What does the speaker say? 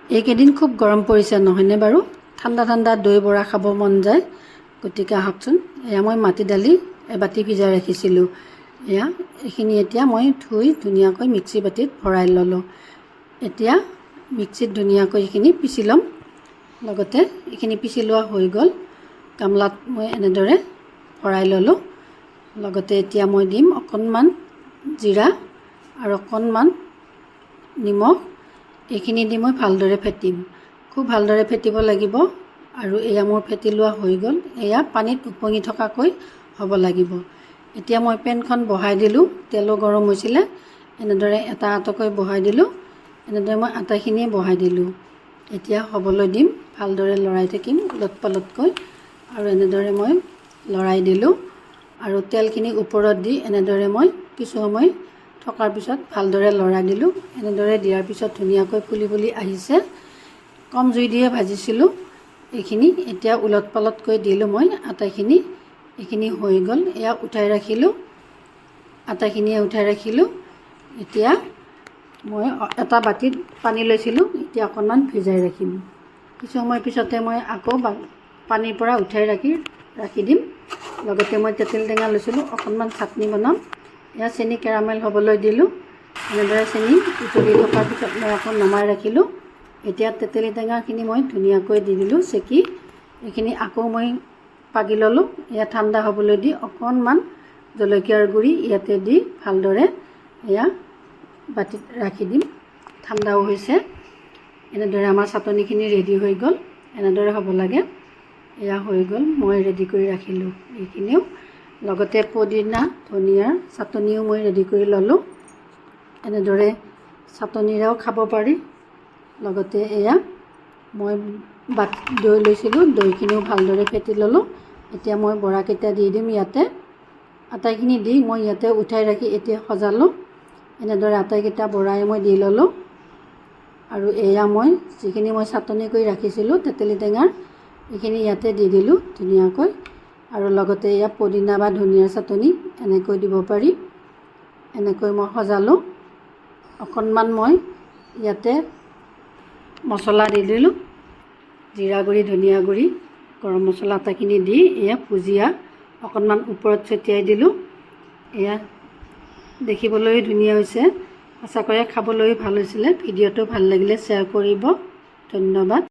এইকেইদিন খুব গৰম পৰিছে নহয়নে বাৰু? ঠাণ্ডা ঠাণ্ডা দৈ বৰা খাব মন যায়। গতিকে আহকচোন, এয়া মই মাটি দালি এবাটি ভিজাই ৰাখিছিলোঁ। এইখিনি এতিয়া মই ধুই ধুনীয়াকৈ মিক্সি বাতিত ভৰাই ল'লোঁ। এতিয়া মিক্সিত ধুনীয়াকৈ এইখিনি পিচি ল'ম। লগতে এইখিনি পিচি লোৱা হৈ গ'ল। গামলাত মই এনেদৰে ভৰাই ল'লোঁ। লগতে এতিয়া মই দিম অকণমান জিৰা আৰু অকণমান নিমখ। এইখিনি দি মই ভালদৰে ফেটিম। খুব ভালদৰে ফেটিব লাগিব। আৰু এয়া মোৰ ফেটি লোৱা হৈ গ'ল। এয়া পানীত উপঙি থকাকৈ হ'ব লাগিব। এতিয়া মই পেনখন বহাই দিলোঁ। তেলো গৰম হৈছিলে। এনেদৰে এটা আটাকৈ বহাই দিলোঁ। এনেদৰে মই আটাখিনিয়ে বহাই দিলোঁ। এতিয়া হ'বলৈ দিম। ভালদৰে লৰাই থাকিম ওলট পালটকৈ। আৰু এনেদৰে মই লৰাই দিলোঁ। আৰু তেলখিনি ওপৰত দি এনেদৰে মই কিছু সময় থকাৰ পিছত ভালদৰে লৰাই দিলোঁ। এনেদৰে দিয়াৰ পিছত ধুনীয়াকৈ ফুলি ফুলি আহিছে। কম জুই দিয়ে ভাজিছিলোঁ এইখিনি। এতিয়া ওলট পালটকৈ দিলোঁ মই আটাখিনি। এইখিনি হৈ গ'ল। এয়া উঠাই ৰাখিলোঁ। আটাখিনিয়ে উঠাই ৰাখিলোঁ। এতিয়া মই এটা বাতিত পানী লৈছিলোঁ। এতিয়া অকণমান ভিজাই ৰাখিম। কিছু সময় পিছতে মই আকৌ পানীৰ পৰা উঠাই ৰাখি দিম। লগতে মই তেঁতেলী টেঙা লৈছিলোঁ। অকণমান চাটনি বনাম। এয়া চেনি কেৰামেল হ'বলৈ দিলোঁ। এনেদৰে চেনি উতলি থকাৰ পিছত মই আকৌ নমাই ৰাখিলোঁ। এতিয়া তেঁতেলী টেঙাখিনি মই ধুনীয়াকৈ দি দিলোঁ চেকি। এইখিনি আকৌ মই পাগি ল'লোঁ। এয়া ঠাণ্ডা হ'বলৈ দি অকণমান জলকীয়াৰ গুড়ি ইয়াতে দি ভালদৰে এয়া বাতিত ৰাখি দিম। ঠাণ্ডাও হৈছে। এনেদৰে আমাৰ চাটনিখিনি ৰেডি হৈ গ'ল। এনেদৰে হ'ব লাগে। এয়া হৈ গ'ল। মই ৰেডি কৰি ৰাখিলোঁ এইখিনিও। লগতে পদিনা ধনিয়াৰ চাটনিও মই ৰেডি কৰি ল'লোঁ। এনেদৰে চাটনিৰেও খাব পাৰি। লগতে এয়া মই দৈ লৈছিলোঁ। দৈখিনিও ভালদৰে ফেটি ল'লোঁ। এতিয়া মই বৰাকেইটা দি দিম ইয়াতে। আটাইখিনি দি মই ইয়াতে উঠাই ৰাখি এতিয়া সজালোঁ। এনেদৰে আটাইকেইটা বৰাই মই দি ল'লোঁ। আৰু এয়া মই যিখিনি মই চাটনি কৰি ৰাখিছিলোঁ তেঁতেলী টেঙাৰ, এইখিনি ইয়াতে দি দিলোঁ ধুনীয়াকৈ। আৰু লগতে এয়া পদিনা বা ধনিয়াৰ চাটনি এনেকৈ দিব পাৰি। এনেকৈ মই সজালোঁ। অকণমান মই ইয়াতে মছলা দি দিলোঁ। জিৰা গুড়ি, ধনিয়া গুড়ি, গৰম মছলা আটাইখিনি দি এয়া ভুজিয়া অকণমান ওপৰত ছটিয়াই দিলোঁ। এয়া দেখিবলৈ ধুনীয়া হৈছে। সঁচাকৈয়ে খাবলৈও ভাল হৈছিলে। ভিডিঅ'টো ভাল লাগিলে শ্বেয়াৰ কৰিব। ধন্যবাদ।